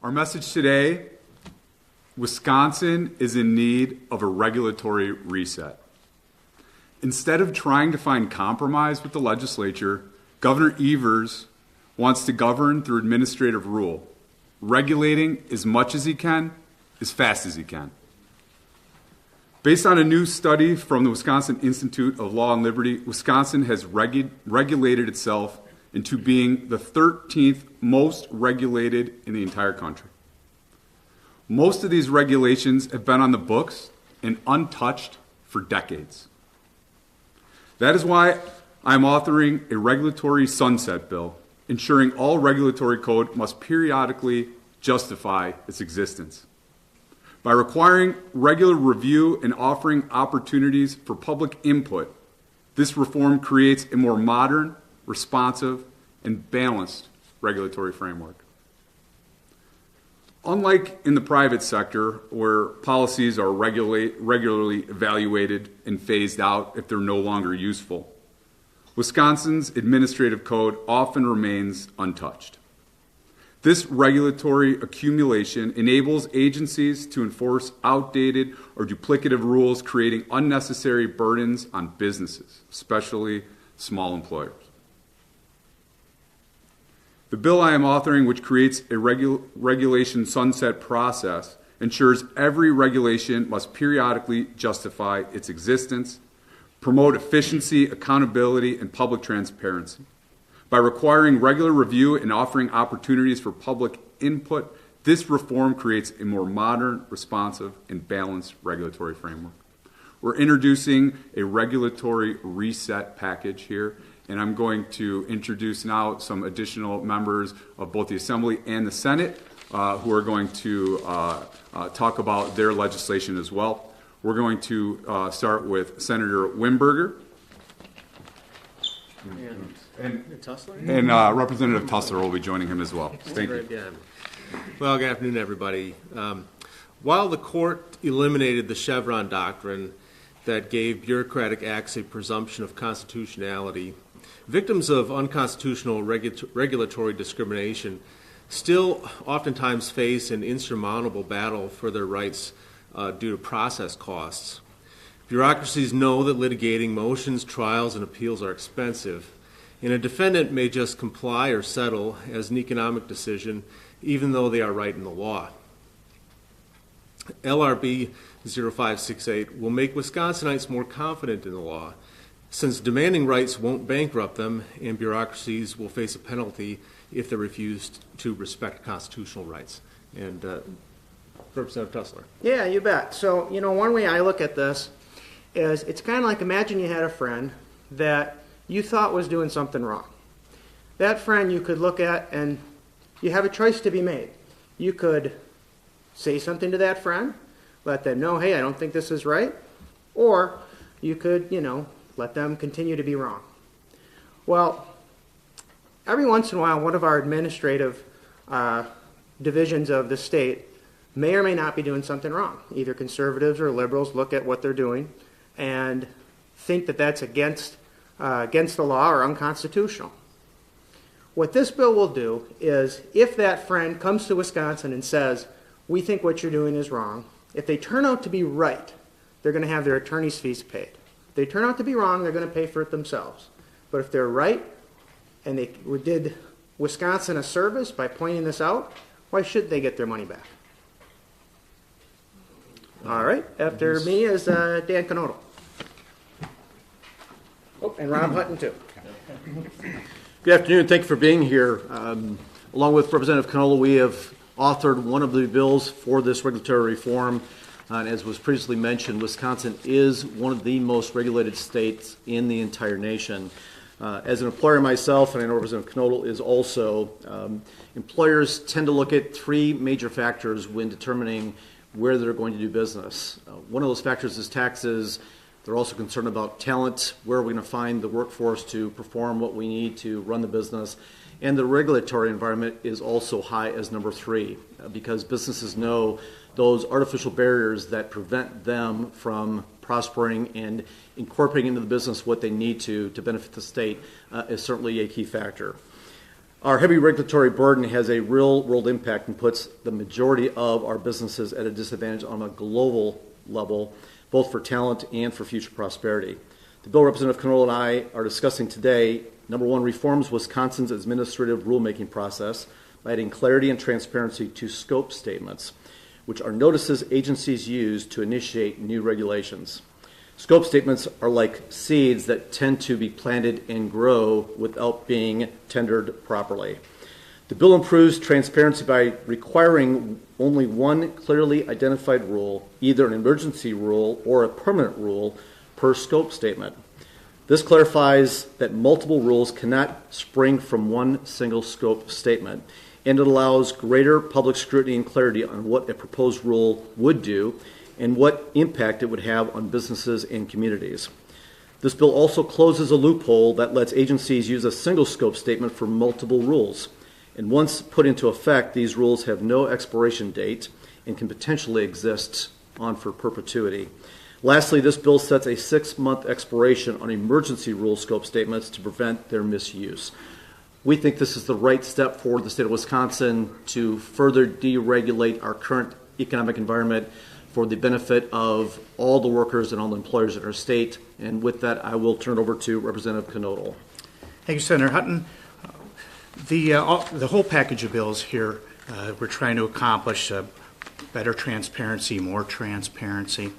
Our message today, Wisconsin is in need of a regulatory reset. Instead of trying to find compromise with the legislature, Governor Evers wants to govern through administrative rule, regulating as much as he can, as fast as he can. Based on a new study from the Wisconsin Institute of Law and Liberty, Wisconsin has regulated itself into being the 13th most regulated in the entire country. Most of these regulations have been on the books and untouched for decades. That is why I'm authoring a regulatory sunset bill, ensuring all regulatory code must periodically justify its existence. By requiring regular review and offering opportunities for public input, this reform creates a more modern, responsive, and balanced regulatory framework. Unlike in the private sector, where policies are regularly evaluated and phased out if they're no longer useful, Wisconsin's administrative code often remains untouched. This regulatory accumulation enables agencies to enforce outdated or duplicative rules, creating unnecessary burdens on businesses, especially small employers. The bill I am authoring, which creates a regulation sunset process, ensures every regulation must periodically justify its existence, promote efficiency, accountability, and public transparency. By requiring regular review and offering opportunities for public input, this reform creates a more modern, responsive, and balanced regulatory framework. We're introducing a regulatory reset package here, and I'm going to introduce now some additional members of both the Assembly and the Senate who are going to talk about their legislation as well. We're going to start with Senator Wimberger. And Representative Tussler will be joining him as well. Thank you. Well, good afternoon, everybody. While the court eliminated the Chevron doctrine that gave bureaucratic acts a presumption of constitutionality, victims of unconstitutional regulatory discrimination still oftentimes face an insurmountable battle for their rights due to process costs. Bureaucracies know that litigating motions, trials, and appeals are expensive, and a defendant may just comply or settle as an economic decision, even though they are right in the law. LRB 0568 will make Wisconsinites more confident in the law, since demanding rights won't bankrupt them, and bureaucracies will face a penalty if they refuse to respect constitutional rights. And Representative Tussler. Yeah, you bet. So, one way I look at this is it's kind of like, imagine you had a friend that you thought was doing something wrong. That friend you could look at, and you have a choice to be made. You could say something to that friend, let them know, hey, I don't think this is right, or you could, let them continue to be wrong. Well, every once in a while, one of our administrative divisions of the state may or may not be doing something wrong. Either conservatives or liberals look at what they're doing and think that that's against the law or unconstitutional. What this bill will do is, if that friend comes to Wisconsin and says, we think what you're doing is wrong, if they turn out to be right, they're going to have their attorney's fees paid. If they turn out to be wrong, they're going to pay for it themselves. But if they're right, and they did Wisconsin a service by pointing this out, why should they get their money back? All right, after me is Dan Canodal. Oh, and Rob Hutton, too. Good afternoon. Thank you for being here. Along with Representative Canola, we have authored one of the bills for this regulatory reform. And as was previously mentioned, Wisconsin is one of the most regulated states in the entire nation. As an employer myself, and I know Representative Knodel is also, employers tend to look at three major factors when determining where they're going to do business. One of those factors is taxes. They're also concerned about talent, where we're going to find the workforce to perform what we need to run the business. And the regulatory environment is also high as number three, because businesses know those artificial barriers that prevent them from prospering and incorporating into the business what they need to benefit the state is certainly a key factor. Our heavy regulatory burden has a real-world impact and puts the majority of our businesses at a disadvantage on a global level, both for talent and for future prosperity. The bill Representative Knoll and I are discussing today, number one, reforms Wisconsin's administrative rulemaking process by adding clarity and transparency to scope statements, which are notices agencies use to initiate new regulations. Scope statements are like seeds that tend to be planted and grow without being tendered properly. The bill improves transparency by requiring only one clearly identified rule, either an emergency rule or a permanent rule, per scope statement. This clarifies that multiple rules cannot spring from one single scope statement, and it allows greater public scrutiny and clarity on what a proposed rule would do and what impact it would have on businesses and communities. This bill also closes a loophole that lets agencies use a single scope statement for multiple rules. And once put into effect, these rules have no expiration date and can potentially exist on for perpetuity. Lastly, this bill sets a 6-month expiration on emergency rule scope statements to prevent their misuse. We think this is the right step for the state of Wisconsin to further deregulate our current economic environment for the benefit of all the workers and all the employers in our state. And with that, I will turn it over to Representative Knoll. Thank you, Senator Hutton. The whole package of bills here, we're trying to accomplish better transparency, more transparency.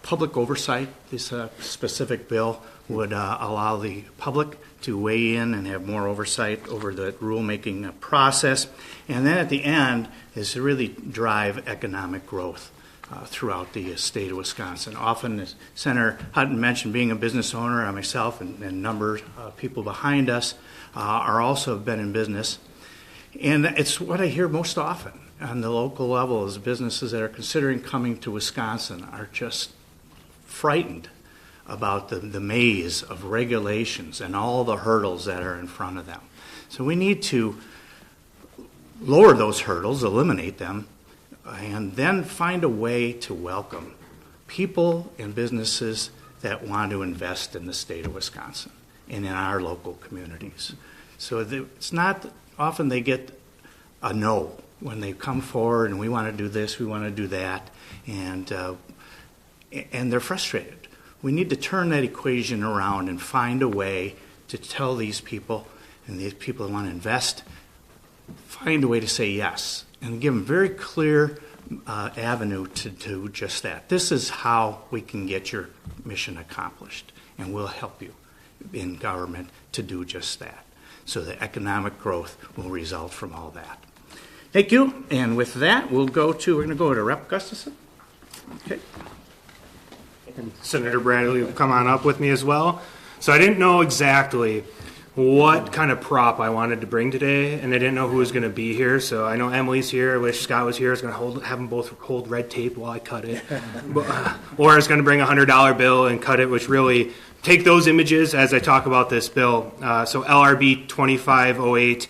Public oversight. This specific bill would allow the public to weigh in and have more oversight over the rulemaking process. And then at the end is to really drive economic growth throughout the state of Wisconsin. Often, as Senator Hutton mentioned, being a business owner, myself and a number of people behind us are also have been in business. And it's what I hear most often on the local level is businesses that are considering coming to Wisconsin are just frightened about the maze of regulations and all the hurdles that are in front of them. So we need to lower those hurdles, eliminate them, and then find a way to welcome people and businesses that want to invest in the state of Wisconsin and in our local communities. So it's not often they get a no when they come forward and we want to do this, we want to do that, and they're frustrated. We need to turn that equation around and find a way to tell these people and these people that want to invest, find a way to say yes and give them very clear avenue to do just that. This is how we can get your mission accomplished, and we'll help you in government to do just that. So the economic growth will result from all that. Thank you. And with that, we're going to go to Rep. Gustafson. Okay. And Senator Bradley will come on up with me as well. So I didn't know exactly what kind of prop I wanted to bring today, and I didn't know who was going to be here. So I know Emily's here. I wish Scott was here. I was going to have them both hold red tape while I cut it. Or I was going to bring a $100 bill and cut it, which really take those images as I talk about this bill. So LRB 2508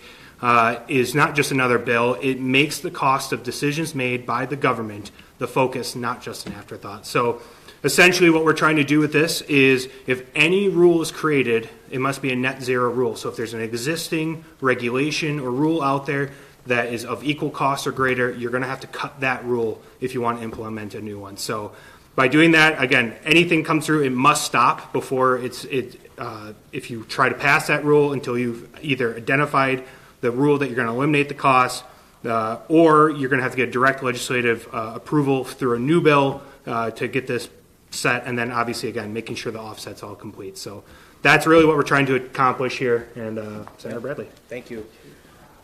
is not just another bill. It makes the cost of decisions made by the government the focus, not just an afterthought. So essentially what we're trying to do with this is if any rule is created, it must be a net zero rule. So if there's an existing regulation or rule out there that is of equal cost or greater, you're going to have to cut that rule if you want to implement a new one. So by doing that, again, anything comes through, it must stop before if you try to pass that rule until you've either identified the rule that you're going to eliminate the cost, or you're going to have to get direct legislative approval through a new bill to get this set, and then obviously, again, making sure the offset's all complete. So that's really what we're trying to accomplish here. And Senator Bradley. Thank you.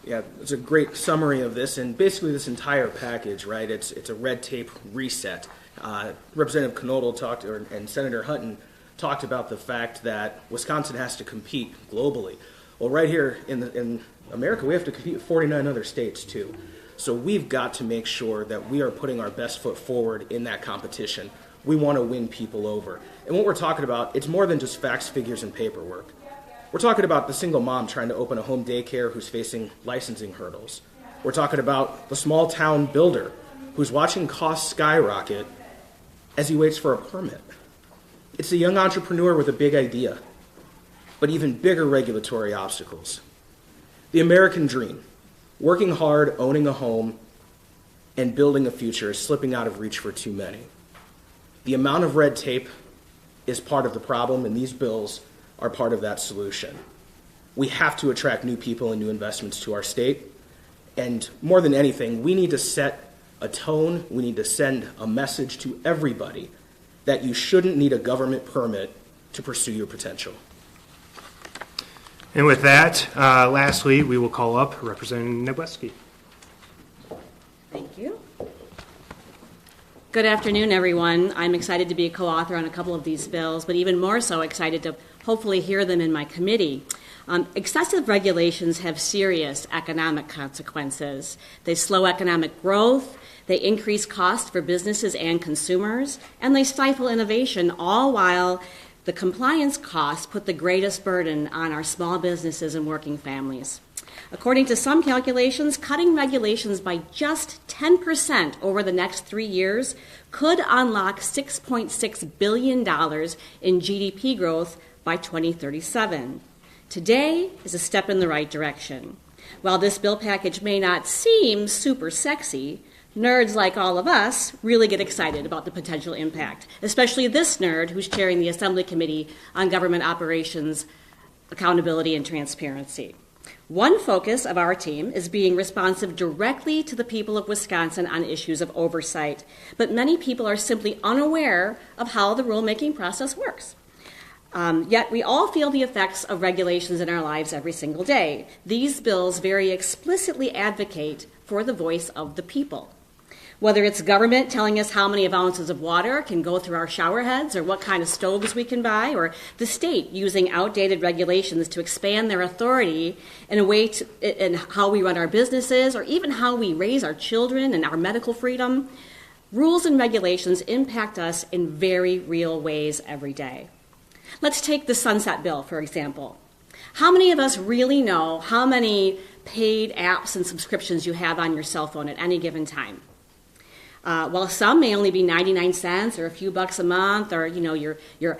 Yeah, it's a great summary of this, and basically this entire package, right? It's a red tape reset. Representative Knoll and Senator Hutton talked about the fact that Wisconsin has to compete globally. Well, right here in America, we have to compete with 49 other states too. So we've got to make sure that we are putting our best foot forward in that competition. We want to win people over. And what we're talking about, it's more than just facts, figures, and paperwork. We're talking about the single mom trying to open a home daycare who's facing licensing hurdles. We're talking about the small town builder who's watching costs skyrocket as he waits for a permit. It's the young entrepreneur with a big idea, but even bigger regulatory obstacles. The American dream, working hard, owning a home, and building a future, is slipping out of reach for too many. The amount of red tape is part of the problem, and these bills are part of that solution. We have to attract new people and new investments to our state, and more than anything, we need to set a tone, we need to send a message to everybody that you shouldn't need a government permit to pursue your potential. And with that, lastly, we will call up Representative Nebleski. Thank you. Good afternoon, everyone. I'm excited to be a co-author on a couple of these bills, but even more so excited to hopefully hear them in my committee. Excessive regulations have serious economic consequences. They slow economic growth, they increase costs for businesses and consumers, and they stifle innovation, all while the compliance costs put the greatest burden on our small businesses and working families. According to some calculations, cutting regulations by just 10% over the next 3 years could unlock $6.6 billion in GDP growth by 2037. Today is a step in the right direction. While this bill package may not seem super sexy, nerds like all of us really get excited about the potential impact, especially this nerd who's chairing the Assembly Committee on Government Operations, Accountability, and Transparency. One focus of our team is being responsive directly to the people of Wisconsin on issues of oversight, but many people are simply unaware of how the rulemaking process works. Yet we all feel the effects of regulations in our lives every single day. These bills very explicitly advocate for the voice of the people. Whether it's government telling us how many ounces of water can go through our shower heads or what kind of stoves we can buy, or the state using outdated regulations to expand their authority in a way in how we run our businesses or even how we raise our children and our medical freedom, rules and regulations impact us in very real ways every day. Let's take the Sunset Bill, for example. How many of us really know how many paid apps and subscriptions you have on your cell phone at any given time? While some may only be 99 cents or a few bucks a month, or your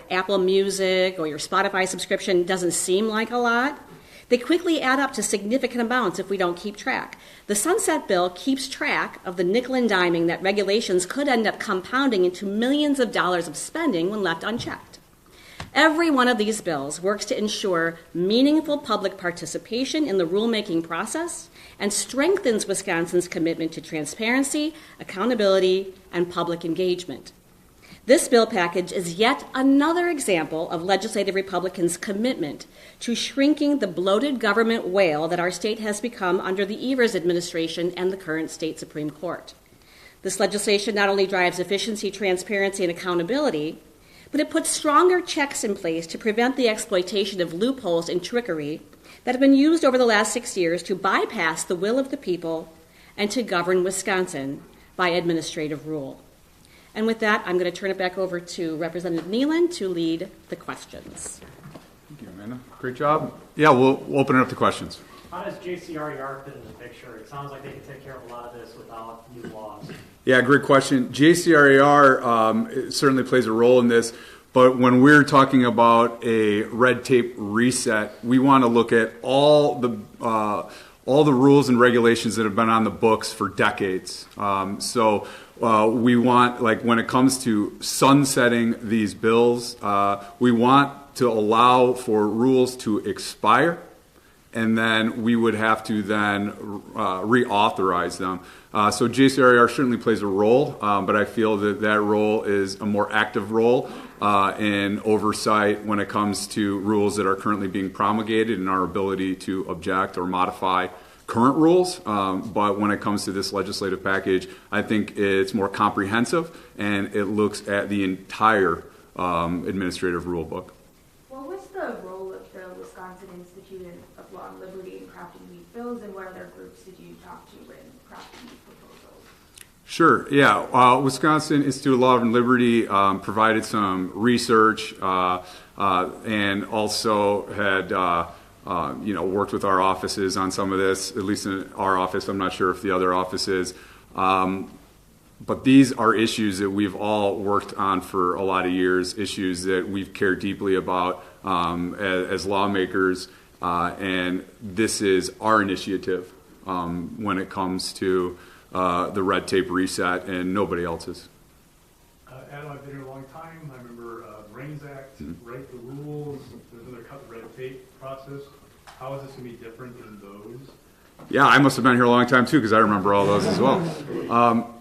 Apple Music or your Spotify subscription doesn't seem like a lot, they quickly add up to significant amounts if we don't keep track. The Sunset Bill keeps track of the nickel and diming that regulations could end up compounding into millions of dollars of spending when left unchecked. Every one of these bills works to ensure meaningful public participation in the rulemaking process and strengthens Wisconsin's commitment to transparency, accountability, and public engagement. This bill package is yet another example of legislative Republicans' commitment to shrinking the bloated government whale that our state has become under the Evers administration and the current state Supreme Court. This legislation not only drives efficiency, transparency, and accountability, but it puts stronger checks in place to prevent the exploitation of loopholes and trickery that have been used over the last 6 years to bypass the will of the people and to govern Wisconsin by administrative rule. And with that, I'm going to turn it back over to Representative Nealon to lead the questions. Thank you, Amanda. Great job. Yeah, we'll open it up to questions. How does JCRER fit in the picture? It sounds like they can take care of a lot of this without new laws. Yeah, great question. JCRER certainly plays a role in this, but when we're talking about a red tape reset, we want to look at all the rules and regulations that have been on the books for decades. We want, like when it comes to sunsetting these bills, we want to allow for rules to expire, and then we would have to then reauthorize them. So JCRER certainly plays a role, but I feel that that role is a more active role in oversight when it comes to rules that are currently being promulgated and our ability to object or modify current rules. But when it comes to this legislative package, I think it's more comprehensive and it looks at the entire administrative rule book. Well, what's the role of the Wisconsin Institute of Law and Liberty in crafting these bills, and what other groups did you talk to when crafting these proposals? Sure, yeah. Wisconsin Institute of Law and Liberty provided some research and also had worked with our offices on some of this, at least in our office. I'm not sure if the other offices. But these are issues that we've all worked on for a lot of years, issues that we've cared deeply about as lawmakers. And this is our initiative when it comes to the red tape reset and nobody else's. Adam, I've been here a long time. I remember RAINS Act, write the rules, there's another cut the red tape process. How is this going to be different than those? Yeah, I must have been here a long time too because I remember all those as well.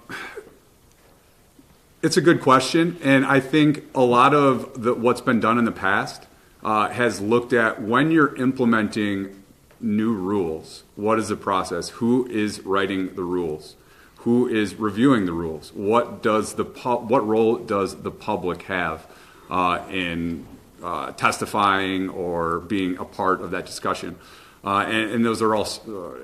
It's a good question, and I think a lot of what's been done in the past has looked at when you're implementing new rules, what is the process? Who is writing the rules? Who is reviewing the rules? What role does the public have in testifying or being a part of that discussion? And those are all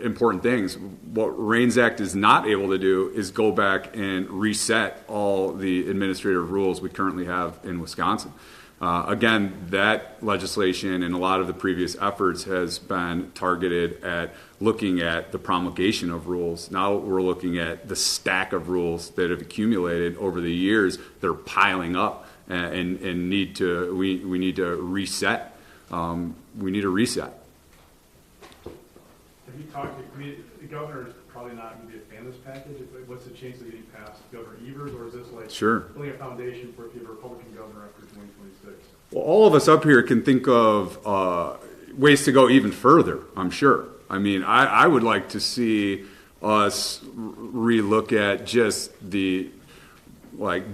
important things. What RAINS Act is not able to do is go back and reset all the administrative rules we currently have in Wisconsin. Again, that legislation and a lot of the previous efforts has been targeted at looking at the promulgation of rules. Now we're looking at the stack of rules that have accumulated over the years that are piling up and we need to reset. We need a reset. Have you talked to, the governor is probably not going to be a fan of this package. What's the chance of getting past Governor Evers, or is this like building a foundation for if you have a Republican governor after 2026? Well, all of us up here can think of ways to go even further, I'm sure. I mean, I would like to see us relook at just the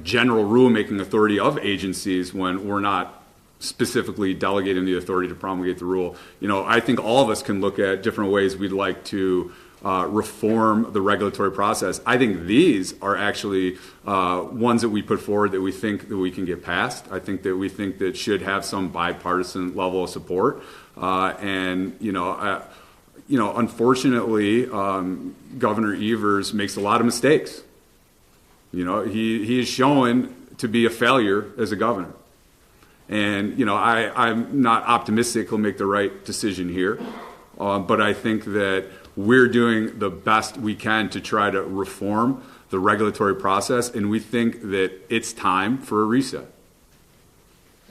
general rulemaking authority of agencies when we're not specifically delegating the authority to promulgate the rule. I think all of us can look at different ways we'd like to reform the regulatory process. I think these are actually ones that we put forward that we think that we can get passed. I think that we think that should have some bipartisan level of support. Unfortunately, Governor Evers makes a lot of mistakes. He is shown to be a failure as a governor. And, I'm not optimistic he'll make the right decision here. But I think that we're doing the best we can to try to reform the regulatory process, and we think that it's time for a reset.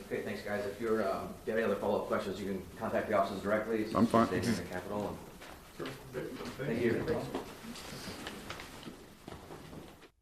Okay, thanks, guys. If you have any other follow-up questions, you can contact the offices directly. I'm fine. Stay here in the Capitol. Thank you.